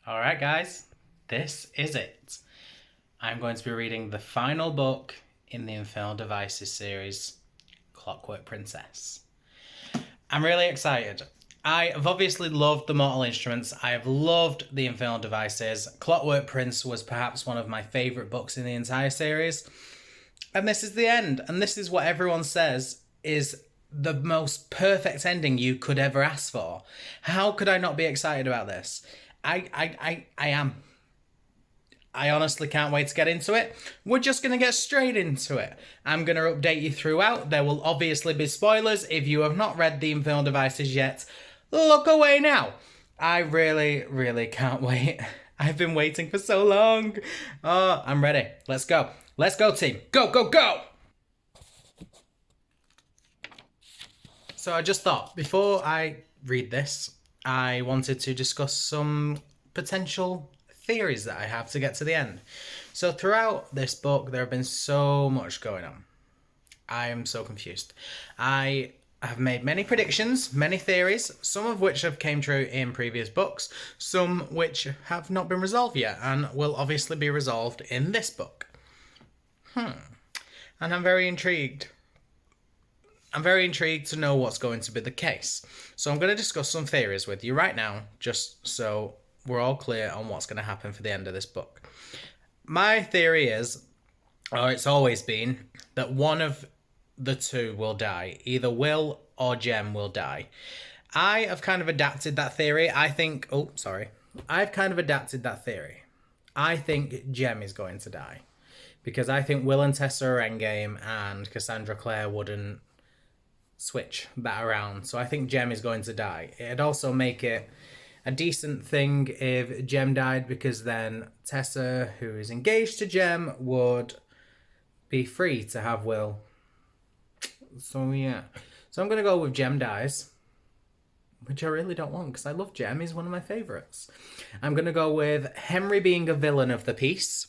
All right, guys, this is it. I'm going to be reading the final book in the Infernal Devices series, Clockwork Princess. I'm really excited. I have obviously loved the Mortal Instruments. I have loved the Infernal Devices. Clockwork Prince was perhaps one of my favourite books in the entire series. And this is the end. And this is what everyone says is the most perfect ending you could ever ask for. How could I not be excited about this? I am. I honestly can't wait to get into it. We're just going to get straight into it. I'm going to update you throughout. There will obviously be spoilers. If you have not read the Infernal Devices yet, look away now. I really, really can't wait. I've been waiting for so long. Oh, I'm ready. Let's go. Let's go, team. Go, go, go! So I just thought, before I read this, I wanted to discuss some potential theories that I have to get to the end. So throughout this book, there have been so much going on. I am so confused. I have made many predictions, many theories, some of which have came true in previous books, some which have not been resolved yet and will obviously be resolved in this book. And I'm very intrigued. I'm very intrigued to know what's going to be the case. So I'm going to discuss some theories with you right now, just so we're all clear on what's going to happen for the end of this book. My theory is, or it's always been, that one of the two will die. Either Will or Jem will die. I have kind of adapted that theory. I've kind of adapted that theory. I think Jem is going to die. Because I think Will and Tessa are endgame and Cassandra Clare wouldn't switch that around. So I think Jem is going to die. It'd also make it a decent thing if Jem died, because then Tessa, who is engaged to Jem, would be free to have Will. So yeah. So I'm going to go with Jem dies, which I really don't want because I love Jem. He's one of my favourites. I'm going to go with Henry being a villain of the piece.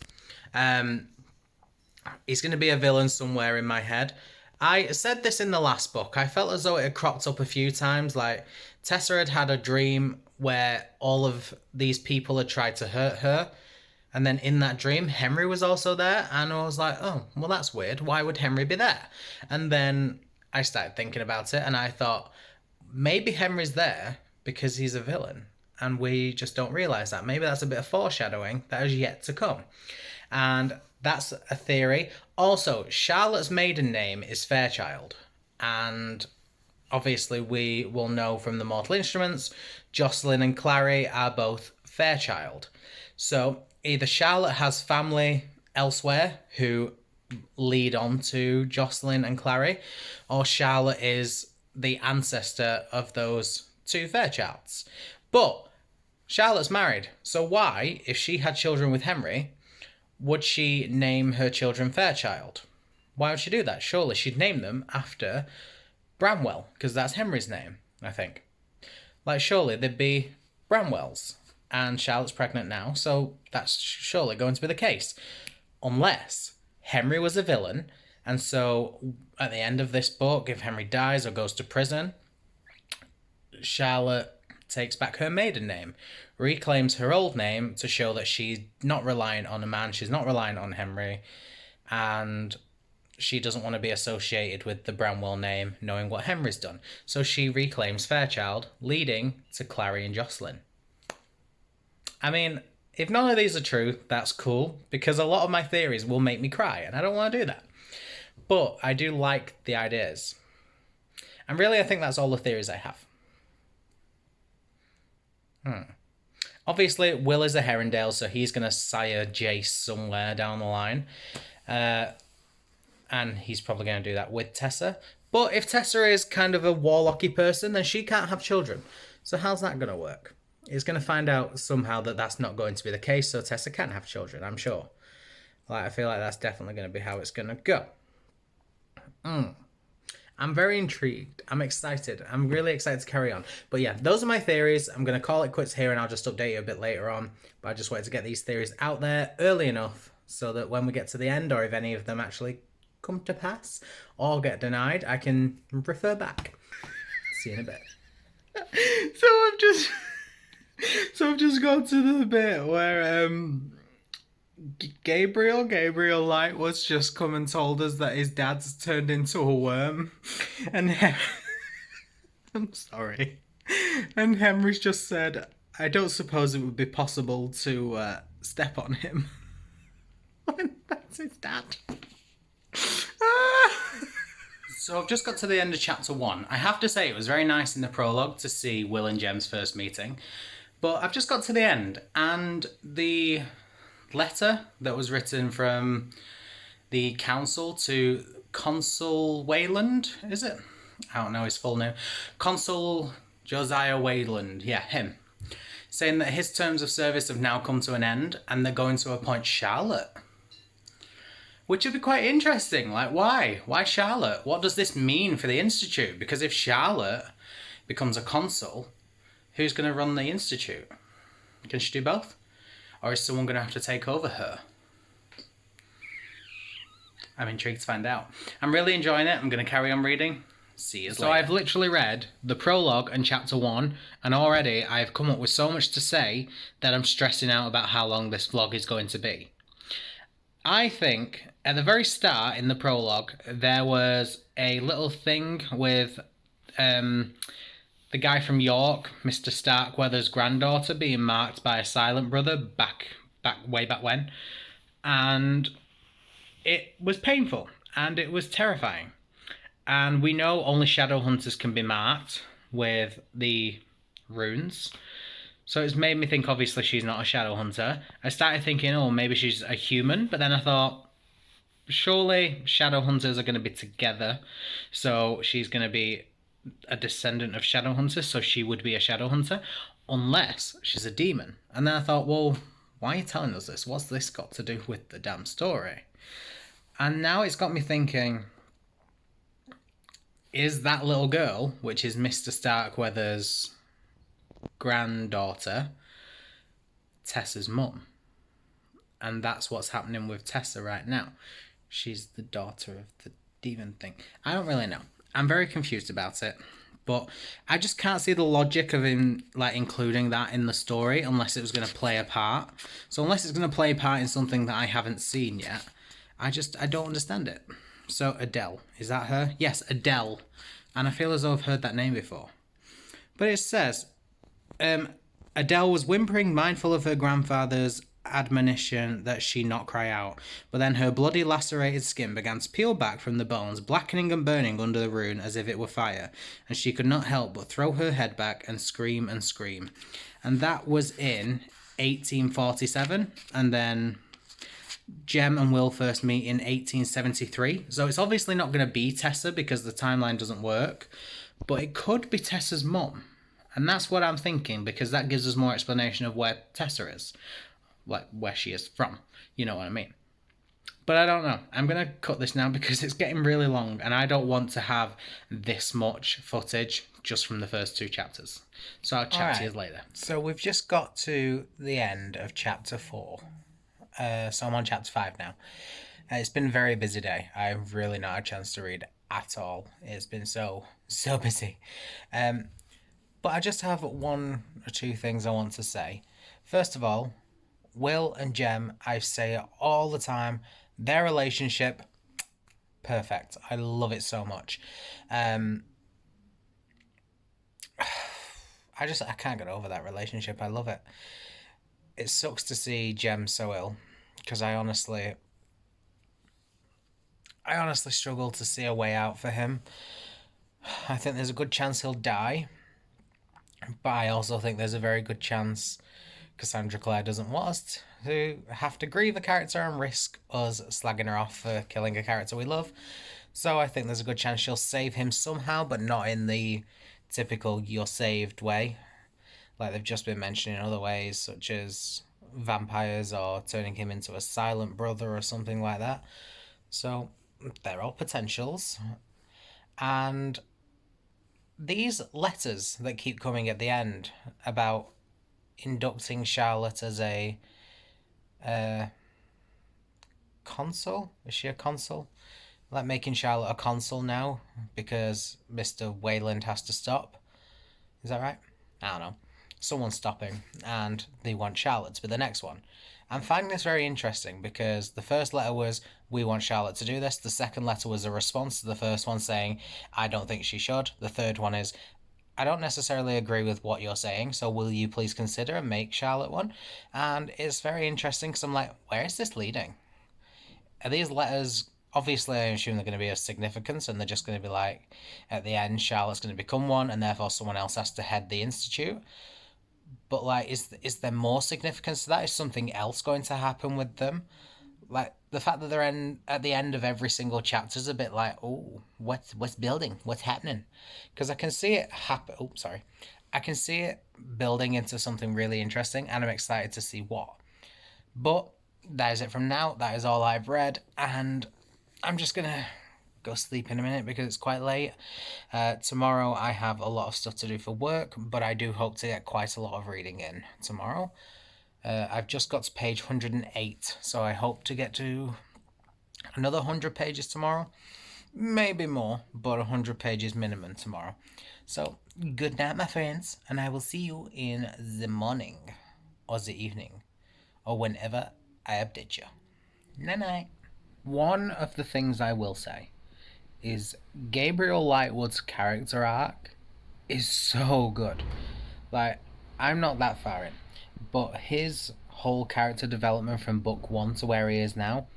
He's going to be a villain somewhere in my head. I said this in the last book. I felt as though it had cropped up a few times. Like, Tessa had a dream where all of these people had tried to hurt her. And then in that dream, Henry was also there. And I was like, oh, well, that's weird. Why would Henry be there? And then I started thinking about it. And I thought, maybe Henry's there because he's a villain. And we just don't realise that. Maybe that's a bit of foreshadowing that is yet to come. And that's a theory. Also, Charlotte's maiden name is Fairchild. And obviously we will know from the Mortal Instruments, Jocelyn and Clary are both Fairchild. So either Charlotte has family elsewhere who lead on to Jocelyn and Clary, or Charlotte is the ancestor of those two Fairchilds. But Charlotte's married, so why, if she had children with Henry, would she name her children Fairchild? Why would she do that? Surely she'd name them after Bramwell, because that's Henry's name, I think. Like, surely they'd be Bramwells. And Charlotte's pregnant now, so that's surely going to be the case. Unless Henry was a villain, and so at the end of this book, if Henry dies or goes to prison, Charlotte takes back her maiden name, reclaims her old name to show that she's not reliant on a man, she's not reliant on Henry, and she doesn't want to be associated with the Bramwell name, knowing what Henry's done. So she reclaims Fairchild, leading to Clary and Jocelyn. I mean, if none of these are true, that's cool, because a lot of my theories will make me cry, and I don't want to do that. But I do like the ideas. And really, I think that's all the theories I have. Obviously, Will is a Herondale, so he's going to sire Jace somewhere down the line. And he's probably going to do that with Tessa. But if Tessa is kind of a warlocky person, then she can't have children. So how's that going to work? He's going to find out somehow that that's not going to be the case, so Tessa can have children, I'm sure. Like, I feel like that's definitely going to be how it's going to go. I'm very intrigued. I'm excited. I'm really excited to carry on. But yeah, those are my theories. I'm going to call it quits here and I'll just update you a bit later on. But I just wanted to get these theories out there early enough so that when we get to the end, or if any of them actually come to pass or get denied, I can refer back. See you in a bit. So I'm just... So I've just got to the bit where Gabriel Light was just come and told us that his dad's turned into a worm, and I'm sorry, and Henry's just said, "I don't suppose it would be possible to step on him." When that's his dad. So I've just got to the end of chapter 1. I have to say it was very nice in the prologue to see Will and Jem's first meeting. But I've just got to the end, and the letter that was written from the council to Consul Wayland, is it? I don't know his full name. Consul Josiah Wayland, yeah, him. Saying that his terms of service have now come to an end, and they're going to appoint Charlotte. Which would be quite interesting. Like, why? Why Charlotte? What does this mean for the Institute? Because if Charlotte becomes a consul, who's going to run the Institute? Can she do both? Or is someone going to have to take over her? I'm intrigued to find out. I'm really enjoying it. I'm going to carry on reading. See you later. So I've literally read the prologue and chapter 1, and already I've come up with so much to say that I'm stressing out about how long this vlog is going to be. I think at the very start in the prologue, there was a little thing with the guy from York, Mr. Starkweather's granddaughter, being marked by a silent brother way back when. And it was painful and it was terrifying. And we know only shadow hunters can be marked with the runes. So it's made me think, obviously, she's not a shadow hunter. I started thinking, oh, maybe she's a human. But then I thought, surely shadow hunters are going to be together. So she's going to be a descendant of shadow hunters. So she would be a shadow hunter. Unless she's a demon. And then I thought, well, why are you telling us this? What's this got to do with the damn story? And now it's got me thinking, is that little girl, which is Mr. Starkweather's granddaughter, Tessa's mum? And that's what's happening with Tessa right now. She's the daughter of the demon thing. I don't really know. I'm very confused about it. But I just can't see the logic of including that in the story unless it was going to play a part. So unless it's going to play a part in something that I haven't seen yet, I don't understand it. So Adele, is that her? Yes, Adele. And I feel as though I've heard that name before. But it says, Adele was whimpering, mindful of her grandfather's admonition that she not cry out. But then her bloody lacerated skin began to peel back from the bones, blackening and burning under the rune as if it were fire. And she could not help but throw her head back and scream and scream. And that was in 1847. And then Jem and Will first meet in 1873. So it's obviously not going to be Tessa because the timeline doesn't work. But it could be Tessa's mum. And that's what I'm thinking, because that gives us more explanation of where Tessa is. Like, where she is from. You know what I mean? But I don't know. I'm going to cut this now because it's getting really long. And I don't want to have this much footage just from the first 2 chapters. So I'll chat to you later. So we've just got to the end of chapter 4. So I'm on chapter 5 now. It's been a very busy day. I've really not had a chance to read at all. It's been so busy. But I just have 1 or 2 things I want to say. First of all, Will and Jem, I say it all the time, their relationship, perfect. I love it so much. I can't get over that relationship. I love it. It sucks to see Jem so ill, because I honestly struggle to see a way out for him. I think there's a good chance he'll die, but I also think there's a very good chance Cassandra Clare doesn't want us to have to grieve a character and risk us slagging her off for killing a character we love. So I think there's a good chance she'll save him somehow, but not in the typical you're saved way, like they've just been mentioning other ways, such as vampires or turning him into a silent brother or something like that. So they're all potentials. And these letters that keep coming at the end about inducting Charlotte as a consul? Is she a consul? Like making Charlotte a consul now because Mr. Wayland has to stop. Is that right? I don't know. someone stopping, and they want Charlotte to be the next one. I'm finding this very interesting because the first letter was, we want Charlotte to do this. The second letter was a response to the first one saying, I don't think she should. The third one is, I don't necessarily agree with what you're saying, so will you please consider and make Charlotte one? And it's very interesting because I'm like, where is this leading? Are these letters, obviously I assume they're going to be of significance and they're just going to be like, at the end, Charlotte's going to become one and therefore someone else has to head the institute? But like, is there more significance to that? Is something else going to happen with them? Like the fact that they're at the end of every single chapter is a bit like, oh, what's building? What's happening? Because I can see it happen. Oh, sorry, I can see it building into something really interesting, and I'm excited to see what. But that is it from now. That is all I've read, and I'm just gonna go sleep in a minute because it's quite late. Tomorrow I have a lot of stuff to do for work, but I do hope to get quite a lot of reading in tomorrow. I've just got to page 108, so I hope to get to another 100 pages tomorrow. Maybe more, but 100 pages minimum tomorrow. So, good night, my friends, and I will see you in the morning, or the evening, or whenever I update you. Night night. One of the things I will say is Gabriel Lightwood's character arc is so good. Like, I'm not that far in, but his whole character development from book one to where he is now,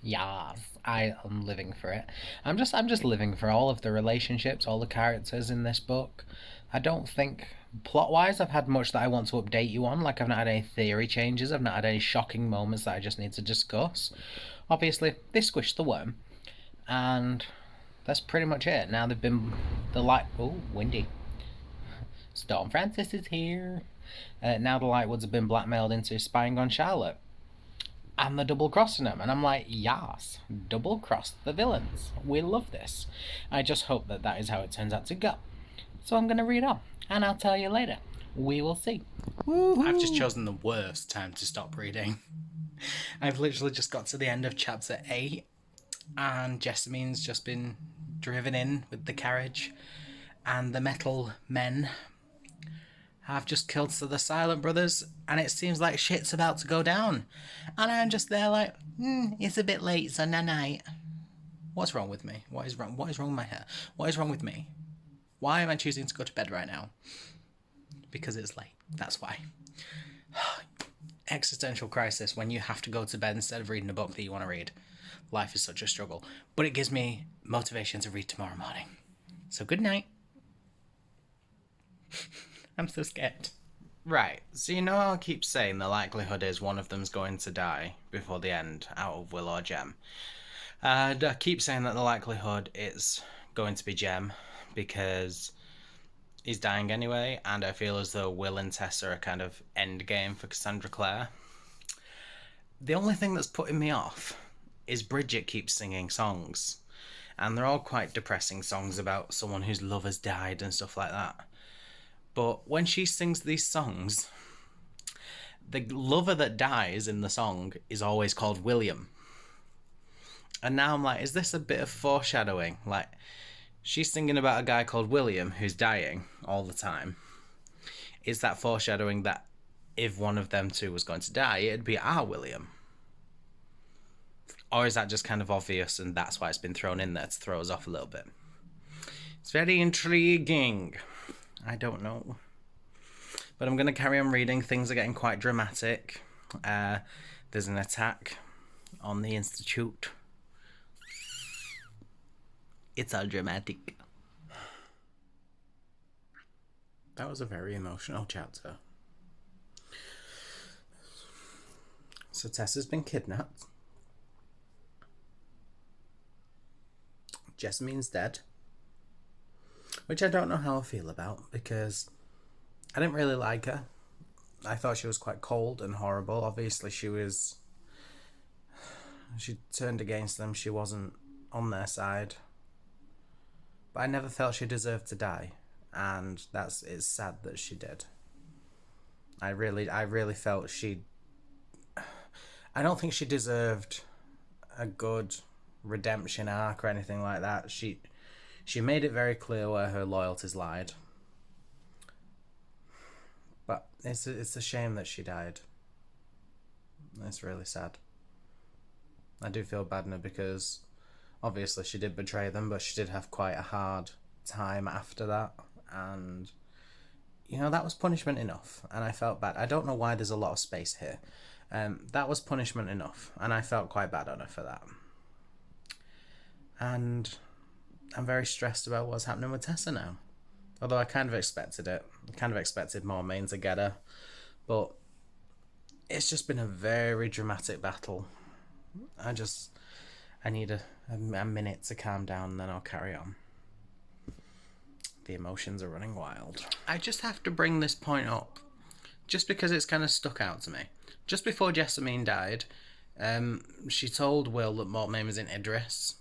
yes, I am living for it. I'm just living for all of the relationships, all the characters in this book. I don't think plot wise I've had much that I want to update you on. Like, I've not had any theory changes, I've not had any shocking moments that I just need to discuss. Obviously, they squished the worm, and that's pretty much it. Now they've been the light. Oh, windy. Storm Francis is here. Now the Lightwoods have been blackmailed into spying on Charlotte. And they're double crossing them. And I'm like, yes, double cross the villains. We love this. I just hope that that is how it turns out to go. So I'm going to read on, and I'll tell you later. We will see. Woo-hoo. I've just chosen the worst time to stop reading. I've literally just got to the end of chapter 8, and Jessamine's just been driven in with the carriage, and the metal men have just killed the Silent Brothers, and it seems like shit's about to go down. And I'm just there like, it's a bit late, so night. What's wrong with me? What is wrong? What is wrong with my hair? What is wrong with me? Why am I choosing to go to bed right now? Because it's late. That's why. Existential crisis when you have to go to bed instead of reading a book that you want to read. Life is such a struggle. But it gives me motivation to read tomorrow morning. So good night. I'm so scared. Right, so you know I'll keep saying the likelihood is one of them's going to die before the end out of Will or Jem. And I keep saying that the likelihood is going to be Jem because he's dying anyway, and I feel as though Will and Tessa are a kind of end game for Cassandra Clare. The only thing that's putting me off is Bridget keeps singing songs, and they're all quite depressing songs about someone whose love has died and stuff like that. But when she sings these songs, the lover that dies in the song is always called William. And now I'm like, is this a bit of foreshadowing? Like, she's singing about a guy called William who's dying all the time. Is that foreshadowing that if one of them two was going to die, it'd be our William? Or is that just kind of obvious and that's why it's been thrown in there to throw us off a little bit? It's very intriguing. I don't know. But I'm going to carry on reading. Things are getting quite dramatic. There's an attack on the Institute. It's all dramatic. That was a very emotional chapter. So Tessa's been kidnapped. Jessamine's dead. Which I don't know how I feel about, because I didn't really like her. I thought she was quite cold and horrible. Obviously she turned against them. She wasn't on their side. But I never felt she deserved to die. And it's sad that she did. I really felt I don't think she deserved a good redemption arc or anything like that. She made it very clear where her loyalties lied. It's a shame that she died. It's really sad. I do feel bad now because obviously she did betray them, but she did have quite a hard time after that, and that was punishment enough, and I felt bad. I don't know why there's a lot of space here. That was punishment enough, and I felt quite bad on her for that. And I'm very stressed about what's happening with Tessa now. Although I kind of expected it. I kind of expected Mormain to get her. But it's just been a very dramatic battle. I need a minute to calm down and then I'll carry on. The emotions are running wild. I just have to bring this point up. Just because it's kind of stuck out to me. Just before Jessamine died, she told Will that Mortmain was in Idris.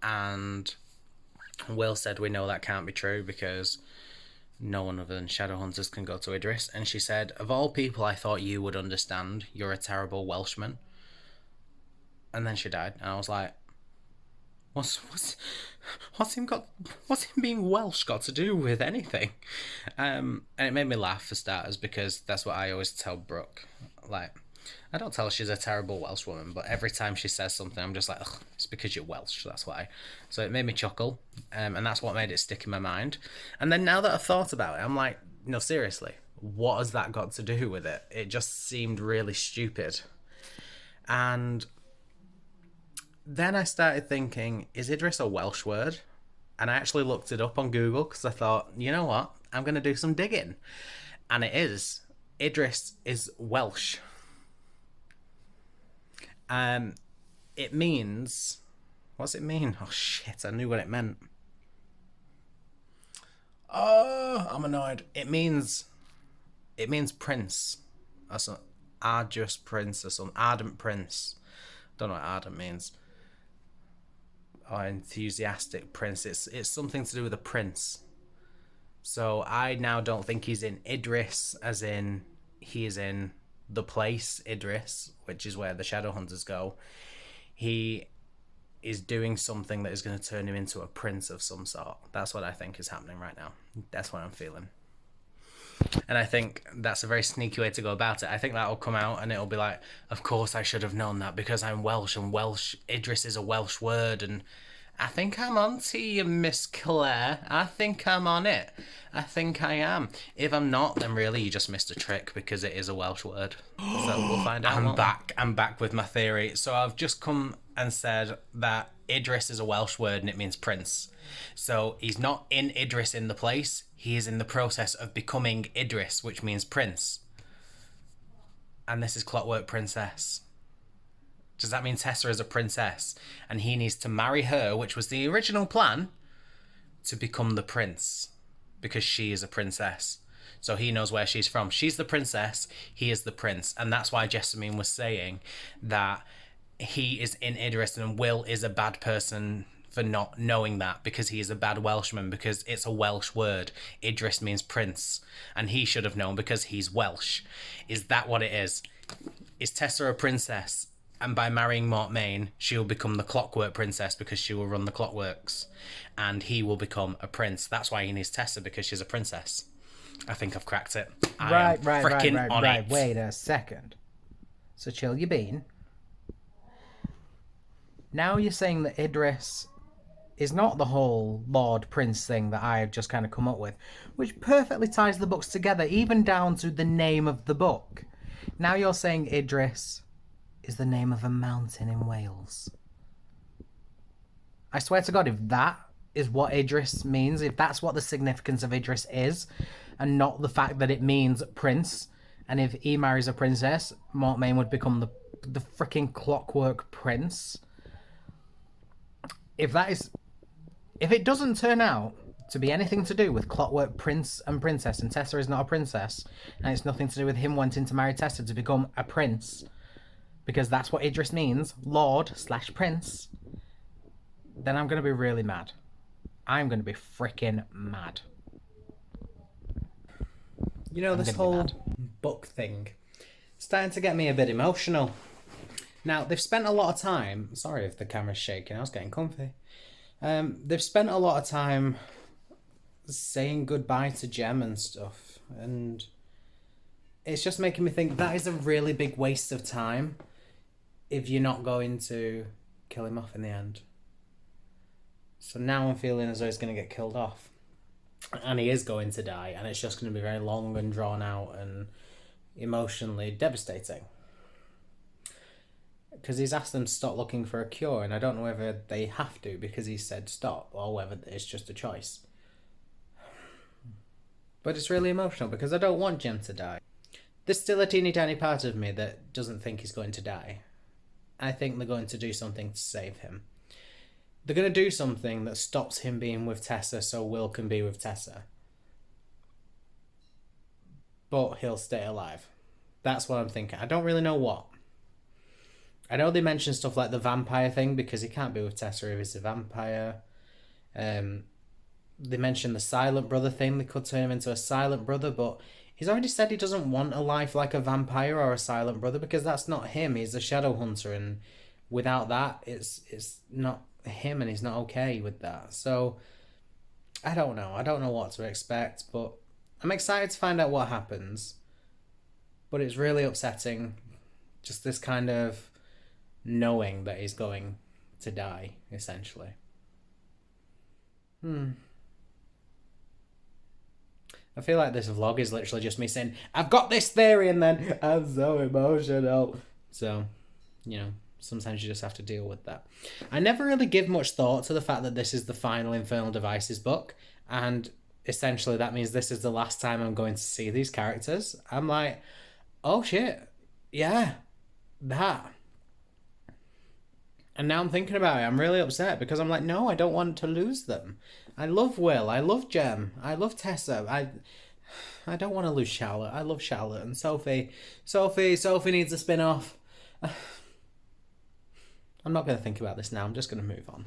And Will said, we know that can't be true because no one other than Shadowhunters can go to Idris. And she said, of all people I thought you would understand, you're a terrible Welshman. And then she died. And I was like, what's him being Welsh got to do with anything? And it made me laugh for starters because that's what I always tell Brooke. Like, I don't tell her she's a terrible Welsh woman, but every time she says something, I'm just like, ugh, it's because you're Welsh, that's why. So it made me chuckle, and that's what made it stick in my mind. And then now that I've thought about it, I'm like, no, seriously, what has that got to do with it? It just seemed really stupid. And then I started thinking, is Idris a Welsh word? And I actually looked it up on Google because I thought, you know what, I'm going to do some digging. And it is. Idris is Welsh. It means... What's it mean? Oh, shit, I knew what it meant. Oh, I'm annoyed. It means prince. That's an arduous prince or something. Ardent prince. Don't know what ardent means. Or enthusiastic prince. It's something to do with a prince. So I now don't think he's in Idris, as in he is in the place Idris, which is where the Shadowhunters go. He is doing something that is going to turn him into a prince of some sort. That's what I think is happening right now. That's what I'm feeling. And I think that's a very sneaky way to go about it. I think that'll come out and it'll be like, of course I should have known that because I'm Welsh and Idris is a Welsh word, and I think I'm on to you, Miss Claire. I think I'm on it. I think I am. If I'm not, then really you just missed a trick because it is a Welsh word. So we'll find out. I'm back with my theory. So I've just come and said that Idris is a Welsh word and it means prince. So he's not in Idris in the place. He is in the process of becoming Idris, which means prince. And this is Clockwork Princess. Does that mean Tessa is a princess and he needs to marry her, which was the original plan, to become the prince because she is a princess? So he knows where she's from. She's the princess, he is the prince. And that's why Jessamine was saying that he is in Idris and Will is a bad person for not knowing that because he is a bad Welshman, because it's a Welsh word. Idris means prince and he should have known because he's Welsh. Is that what it is? Is Tessa a princess? And by marrying Mortmain, she will become the Clockwork Princess because she will run the clockworks. And he will become a prince. That's why he needs Tessa, because she's a princess. I think I've cracked it. Right. It. Wait a second. So chill your bean. Now you're saying that Idris is not the whole Lord Prince thing that I've just kind of come up with, which perfectly ties the books together, even down to the name of the book. Now you're saying Idris is the name of a mountain in Wales. I swear to God, if that is what Idris means, if that's what the significance of Idris is, and not the fact that it means prince, and if he marries a princess, Mortmain would become the freaking Clockwork Prince. If it doesn't turn out to be anything to do with Clockwork Prince and Princess, and Tessa is not a princess, and it's nothing to do with him wanting to marry Tessa to become a prince, because that's what Idris means, Lord/Prince, then I'm going to be really mad. I'm going to be freaking mad. You know, this whole book thing, starting to get me a bit emotional. Now, they've spent a lot of time... Sorry if the camera's shaking, I was getting comfy. They've spent a lot of time saying goodbye to Jem and stuff, and it's just making me think that is a really big waste of time if you're not going to kill him off in the end. So now I'm feeling as though he's going to get killed off. And he is going to die, and it's just going to be very long and drawn out and emotionally devastating. Because he's asked them to stop looking for a cure, and I don't know whether they have to because he said stop, or whether it's just a choice. But it's really emotional because I don't want Jem to die. There's still a teeny tiny part of me that doesn't think he's going to die. I think they're going to do something to save him. They're going to do something that stops him being with Tessa so Will can be with Tessa. But he'll stay alive. That's what I'm thinking. I don't really know what. I know they mentioned stuff like the vampire thing because he can't be with Tessa if he's a vampire. They mentioned the silent brother thing. They could turn him into a silent brother, but he's already said he doesn't want a life like a vampire or a silent brother because that's not him. He's a shadow hunter, and without that, it's not him, and he's not okay with that. So I don't know. I don't know what to expect, but I'm excited to find out what happens. But it's really upsetting, just this kind of knowing that he's going to die, essentially. I feel like this vlog is literally just me saying, I've got this theory, and then I'm so emotional. So, sometimes you just have to deal with that. I never really give much thought to the fact that this is the final Infernal Devices book, and essentially that means this is the last time I'm going to see these characters. I'm like, oh shit, yeah, that. And now I'm thinking about it, I'm really upset because I'm like, no, I don't want to lose them. I love Will, I love Jem, I love Tessa, I don't want to lose Charlotte. I love Charlotte and Sophie. Sophie needs a spin-off. I'm not going to think about this now. I'm just going to move on.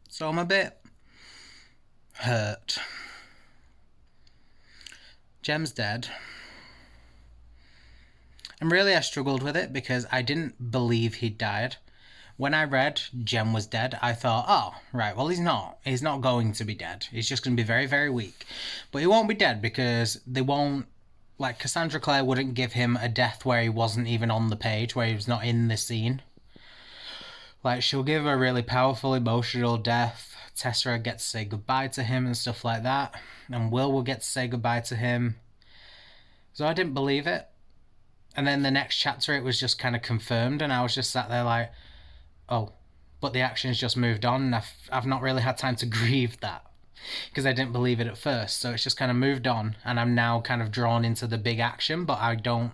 So I'm a bit hurt. Jem's dead. And really I struggled with it because I didn't believe he'd died. When I read Jem was dead, I thought, oh, right, well, he's not. He's not going to be dead. He's just going to be very, very weak. But he won't be dead because they won't, like, Cassandra Clare wouldn't give him a death where he wasn't even on the page, where he was not in the scene. Like, she'll give a really powerful, emotional death. Tessa gets to say goodbye to him and stuff like that. And Will get to say goodbye to him. So I didn't believe it. And then the next chapter, it was just kind of confirmed, and I was just sat there like, oh, but the action's just moved on, and I've not really had time to grieve that, because I didn't believe it at first, so it's just kind of moved on, and I'm now kind of drawn into the big action, but I don't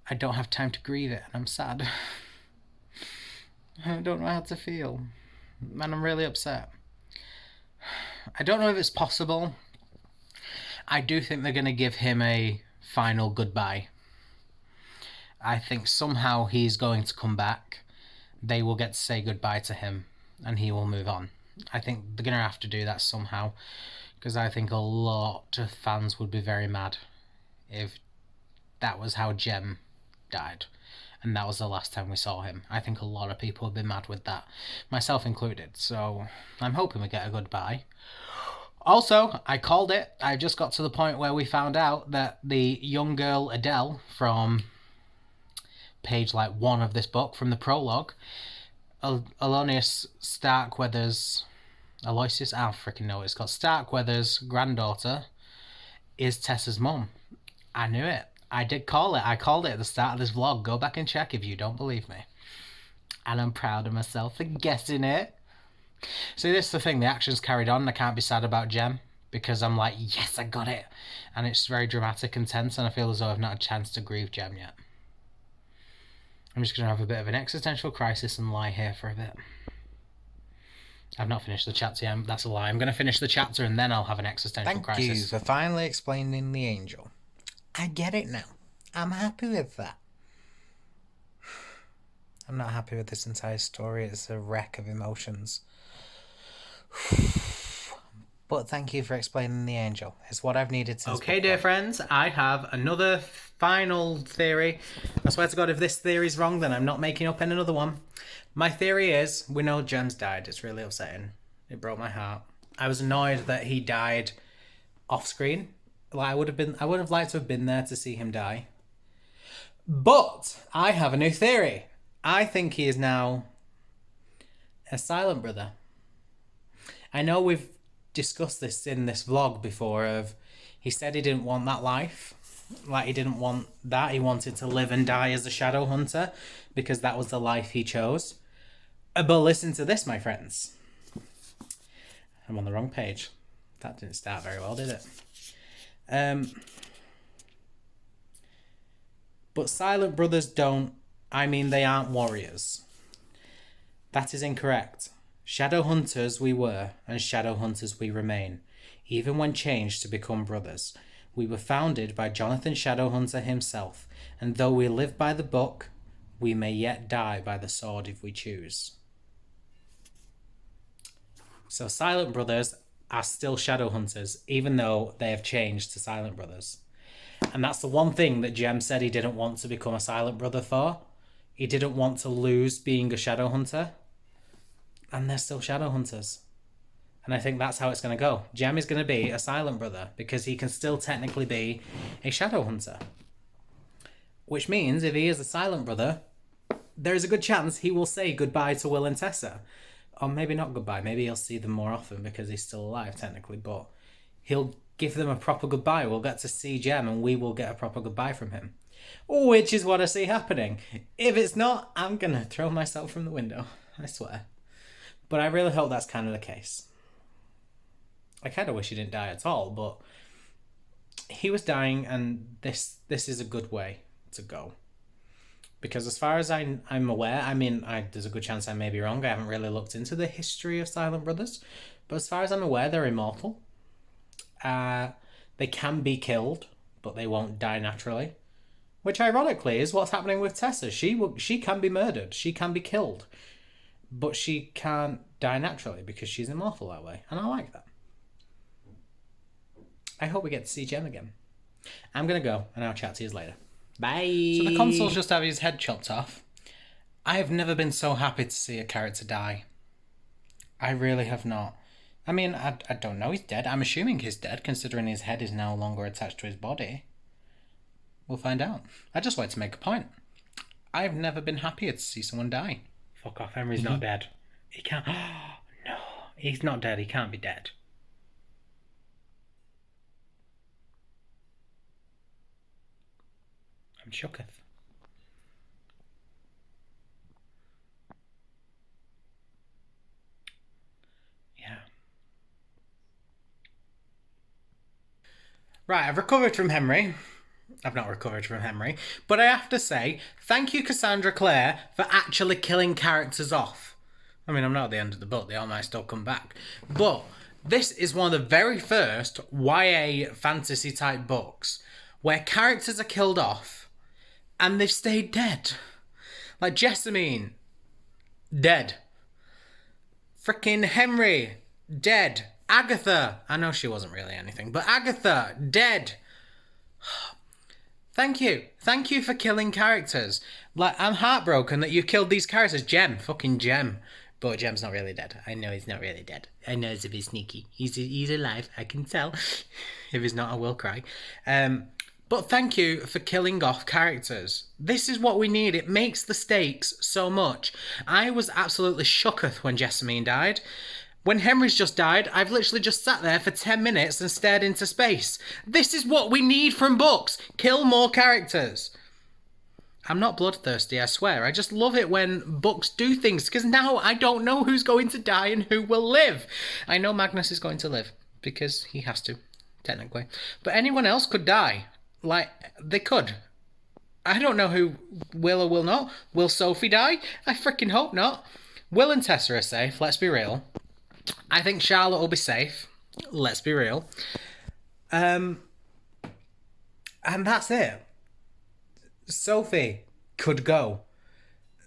have time to grieve it, and I'm sad. I don't know how to feel, and I'm really upset. I don't know if it's possible. I do think they're going to give him a final goodbye. I think somehow he's going to come back. They will get to say goodbye to him, and he will move on. I think they're going to have to do that somehow, because I think a lot of fans would be very mad if that was how Jem died, and that was the last time we saw him. I think a lot of people would be mad with that, myself included, so I'm hoping we get a goodbye. Also, I called it. I just got to the point where we found out that the young girl Adele from page 1 of this book, from the prologue, Aloysius Starkweather's, I don't freaking know what it's called, Starkweather's granddaughter is Tessa's mum. I knew it. I did call it. I called it at the start of this vlog. Go back and check if you don't believe me. And I'm proud of myself for guessing it. See, this is the thing. The action's carried on. I can't be sad about Jem because I'm like, yes, I got it. And it's very dramatic and tense, and I feel as though I've not had a chance to grieve Jem yet. I'm just going to have a bit of an existential crisis and lie here for a bit. I've not finished the chapter yet. That's a lie. I'm going to finish the chapter and then I'll have an existential crisis. Thank you for finally explaining the angel. I get it now. I'm happy with that. I'm not happy with this entire story. It's a wreck of emotions. But thank you for explaining the angel. It's what I've needed since. Okay, dear friends, I have another final theory. I swear to God, if this theory's wrong, then I'm not making up another one. My theory is, we know James died. It's really upsetting. It broke my heart. I was annoyed that he died off screen. Like I would have liked to have been there to see him die. But I have a new theory. I think he is now a silent brother. I know we've discussed this in this vlog before of he said he didn't want that life. Like he didn't want that. He wanted to live and die as a shadow hunter because that was the life he chose. But listen to this, my friends. I'm on the wrong page. That didn't start very well, did it? But silent brothers they aren't warriors. That is incorrect. Shadow hunters we were, and shadow hunters we remain, even when changed to become brothers. We were founded by Jonathan Shadowhunter himself, and though we live by the book, we may yet die by the sword if we choose. So silent brothers are still shadow hunters, even though they have changed to silent brothers. And that's the one thing that Jem said he didn't want to become a silent brother for. He didn't want to lose being a shadow hunter. And they're still shadow hunters. And I think that's how it's going to go. Jem is going to be a silent brother because he can still technically be a shadow hunter. Which means if he is a silent brother, there is a good chance he will say goodbye to Will and Tessa. Or maybe not goodbye. Maybe he'll see them more often because he's still alive technically. But he'll give them a proper goodbye. We'll get to see Jem and we will get a proper goodbye from him. Which is what I see happening. If it's not, I'm going to throw myself from the window. I swear. But I really hope that's kind of the case. I kind of wish he didn't die at all, but he was dying, and this is a good way to go. Because as far as I'm aware, there's a good chance I may be wrong. I haven't really looked into the history of Silent Brothers, but as far as I'm aware, they're immortal. They can be killed, but they won't die naturally. Which, ironically, is what's happening with Tessa. She can be murdered. She can be killed. But she can't die naturally because she's immortal that way. And I like that. I hope we get to see Jem again. I'm going to go and I'll chat to you later. Bye. So the console's just having his head chopped off. I have never been so happy to see a character die. I really have not. I mean, I don't know he's dead. I'm assuming he's dead considering his head is no longer attached to his body. We'll find out. I just wanted to make a point. I've never been happier to see someone die. Fuck off, Henry's not dead. He can't... No, he's not dead. He can't be dead. I'm shooketh. Yeah. Right, I've recovered from Henry. I've not recovered from Henry. But I have to say, thank you, Cassandra Clare, for actually killing characters off. I mean, I'm not at the end of the book. They all might still come back. But this is one of the very first YA fantasy-type books where characters are killed off and they've stayed dead. Like Jessamine, dead. Frickin' Henry, dead. Agatha, I know she wasn't really anything, but Agatha, dead. Thank you. Thank you for killing characters. Like, I'm heartbroken that you killed these characters. Jem, fucking Jem. But Jem's not really dead. I know he's not really dead. I know he's a bit sneaky. He's alive, I can tell. If he's not, I will cry. But thank you for killing off characters. This is what we need. It makes the stakes so much. I was absolutely shooketh when Jessamine died. When Henry's just died, I've literally just sat there for 10 minutes and stared into space. This is what we need from books. Kill more characters. I'm not bloodthirsty, I swear. I just love it when books do things, because now I don't know who's going to die and who will live. I know Magnus is going to live, because he has to, technically. But anyone else could die. Like, they could. I don't know who will or will not. Will Sophie die? I freaking hope not. Will and Tessa are safe, let's be real. I think Charlotte will be safe. Let's be real. And that's it. Sophie could go.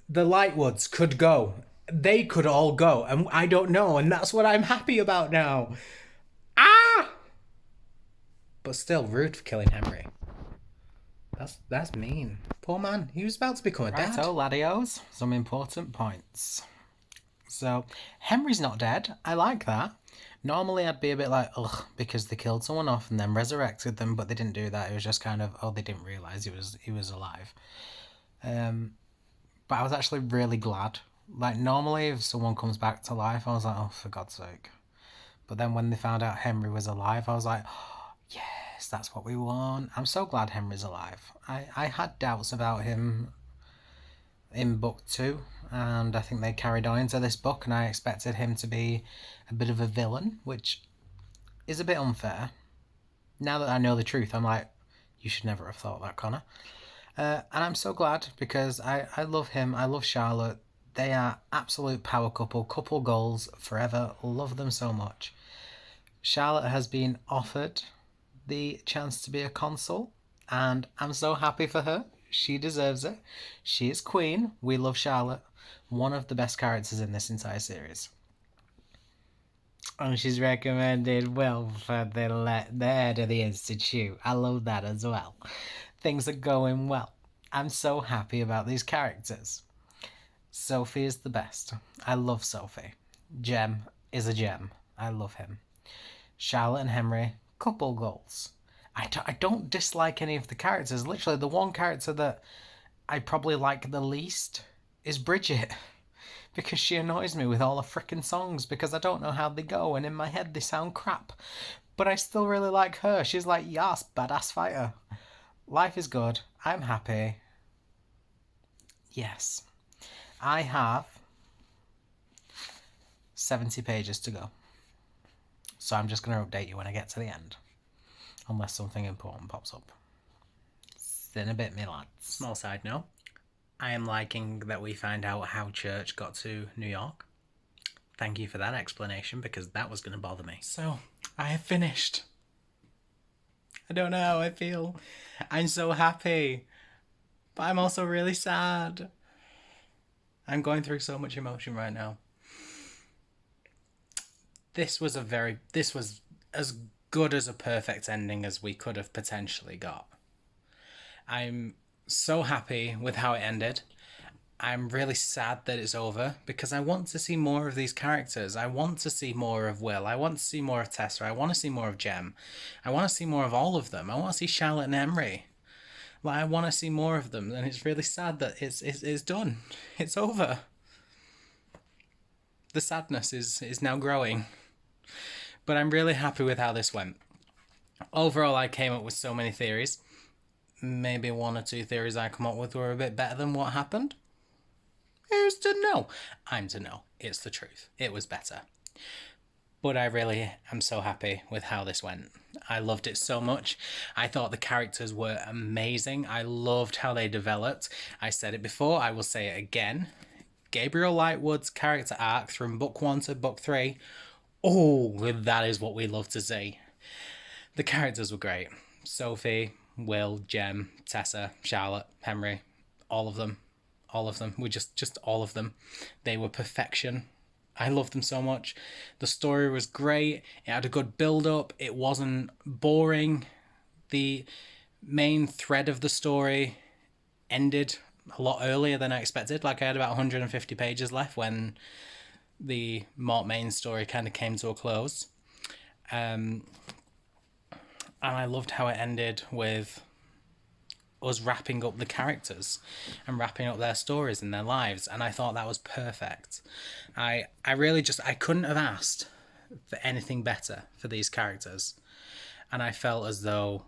The Lightwoods could go. They could all go. And I don't know. And that's what I'm happy about now. but still rude for killing Henry. That's mean. Poor man. He was about to become a dad. Righto, laddios. Some important points. So, Henry's not dead. I like that. Normally I'd be a bit like, ugh, because they killed someone off and then resurrected them, but they didn't do that. It was just kind of, oh, they didn't realise he was alive. But I was actually really glad. Like, normally if someone comes back to life, I was like, oh, for God's sake. But then when they found out Henry was alive, I was like, oh, yes, that's what we want. I'm so glad Henry's alive. I had doubts about him in book 2, and I think they carried on into this book, and I expected him to be a bit of a villain, which is a bit unfair. Now that I know the truth, I'm like, you should never have thought that, Connor. And I'm so glad, because I love him, I love Charlotte. They are absolute power couple goals forever, love them so much. Charlotte has been offered the chance to be a consul, and I'm so happy for her. She deserves it. She is queen. We love Charlotte. One of the best characters in this entire series. And she's recommended well for the head of the institute. I love that as well. Things are going well. I'm so happy about these characters. Sophie is the best. I love Sophie. Jem is a gem. I love him. Charlotte and Henry, couple goals. I don't dislike any of the characters. Literally, the one character that I probably like the least is Bridget. Because she annoys me with all her frickin' songs because I don't know how they go and in my head they sound crap. But I still really like her. She's like, yes, badass fighter. Life is good. I'm happy. Yes. I have 70 pages to go. So I'm just going to update you when I get to the end. Unless something important pops up. See in a bit, me lads. Small side note. I am liking that we find out how Church got to New York. Thank you for that explanation, because that was going to bother me. So, I have finished. I don't know how I feel. I'm so happy. But I'm also really sad. I'm going through so much emotion right now. This was as good as a perfect ending as we could have potentially got. I'm so happy with how it ended. I'm really sad that it's over because I want to see more of these characters. I want to see more of Will. I want to see more of Tessa. I want to see more of Jem. I want to see more of all of them. I want to see Charlotte and Henry. Like, I want to see more of them, and it's really sad that it's done. It's over. The sadness is now growing. But I'm really happy with how this went. Overall, I came up with so many theories. Maybe 1 or 2 theories I come up with were a bit better than what happened. Who's to know? I'm to know. It's the truth. It was better. But I really am so happy with how this went. I loved it so much. I thought the characters were amazing. I loved how they developed. I said it before, I will say it again. Gabriel Lightwood's character arc from book 1 to book 3. Oh, that is what we love to see. The characters were great. Sophie, Will, Jem, Tessa, Charlotte, Henry, all of them. All of them. We just all of them. They were perfection. I loved them so much. The story was great. It had a good build-up. It wasn't boring. The main thread of the story ended a lot earlier than I expected. Like, I had about 150 pages left when the main story kind of came to a close. And I loved how it ended with us wrapping up the characters and wrapping up their stories and their lives, and I thought that was perfect. I really I couldn't have asked for anything better for these characters, and I felt as though,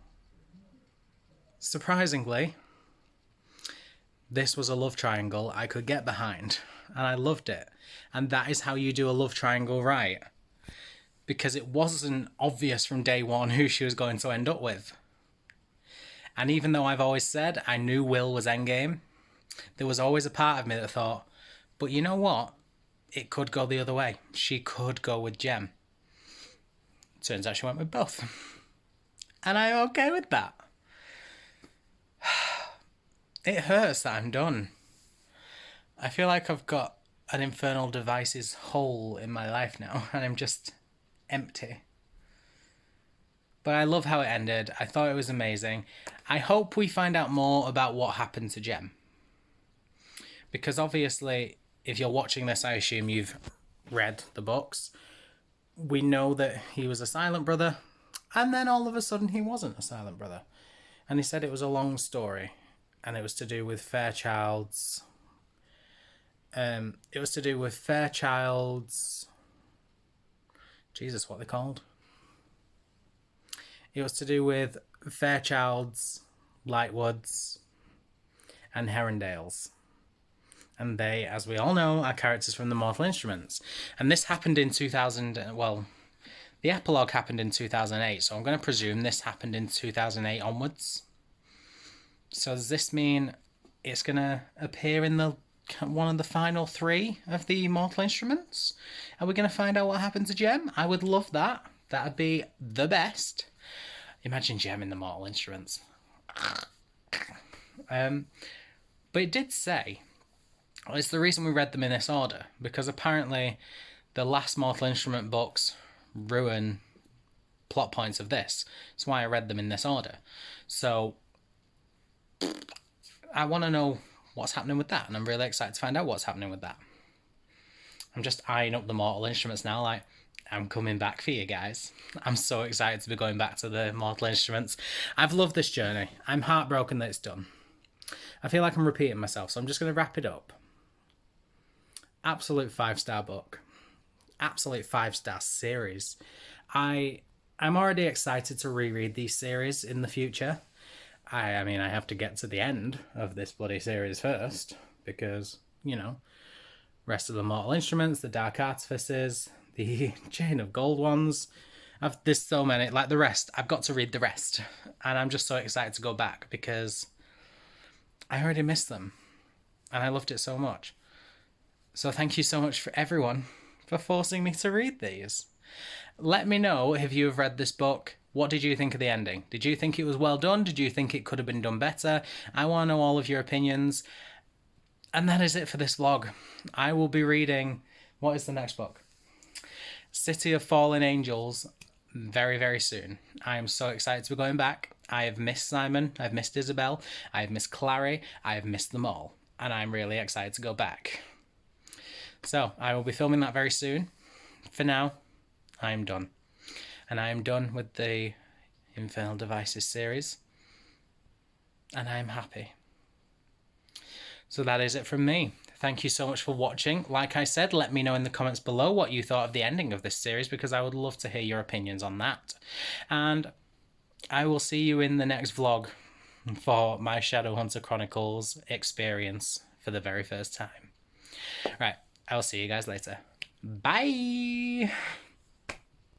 surprisingly, this was a love triangle I could get behind, and I loved it. And that is how you do a love triangle right, because it wasn't obvious from day one who she was going to end up with. And even though I've always said I knew Will was endgame, there was always a part of me that thought, but you know what? It could go the other way. She could go with Jem. Turns out she went with both. And I'm okay with that. It hurts that I'm done. I feel like I've got an Infernal Devices hole in my life now, and I'm just empty. But I love how it ended. I thought it was amazing. I hope we find out more about what happened to Jem. Because obviously, if you're watching this, I assume you've read the books. We know that he was a silent brother, and then all of a sudden he wasn't a silent brother. And he said it was a long story, and it was to do with Fairchild's... it was to do with Fairchild's... Jesus, what are they called? It was to do with Fairchild's, Lightwood's, and Herondale's. And they, as we all know, are characters from the Mortal Instruments. And this happened in 2000... Well, the epilogue happened in 2008, so I'm going to presume this happened in 2008 onwards. So does this mean it's going to appear in the one of the final 3 of the Mortal Instruments? Are we going to find out what happened to Jem? I would love that. That'd be the best. Imagine Jem in the Mortal Instruments. But it did say... It's the reason we read them in this order, because apparently the last Mortal Instrument books ruin plot points of this. That's why I read them in this order. So I want to know what's happening with that, and I'm really excited to find out what's happening with that. I'm just eyeing up the Mortal Instruments now, like, I'm coming back for you guys. I'm so excited to be going back to the Mortal Instruments. I've loved this journey. I'm heartbroken that it's done. I feel like I'm repeating myself, so I'm just going to wrap it up. Absolute 5-star book. Absolute 5-star series. I'm already excited to reread these series in the future. I mean, I have to get to the end of this bloody series first, because, you know, rest of the Mortal Instruments, the Dark Artifices, the Chain of Gold ones. There's so many, like the rest. I've got to read the rest. And I'm just so excited to go back, because I already missed them. And I loved it so much. So thank you so much for everyone for forcing me to read these. Let me know if you have read this book. What did you think of the ending? Did you think it was well done? Did you think it could have been done better? I want to know all of your opinions. And that is it for this vlog. I will be reading... What is the next book? City of Fallen Angels very, very soon. I am so excited to be going back. I have missed Simon. I've missed Isabel. I have missed Clary. I have missed them all. And I'm really excited to go back. So, I will be filming that very soon. For now, I am done. And I am done with the Infernal Devices series. And I am happy. So that is it from me. Thank you so much for watching. Like I said, let me know in the comments below what you thought of the ending of this series, because I would love to hear your opinions on that. And I will see you in the next vlog for my Shadowhunter Chronicles experience for the very first time. Right. I'll see you guys later. Bye!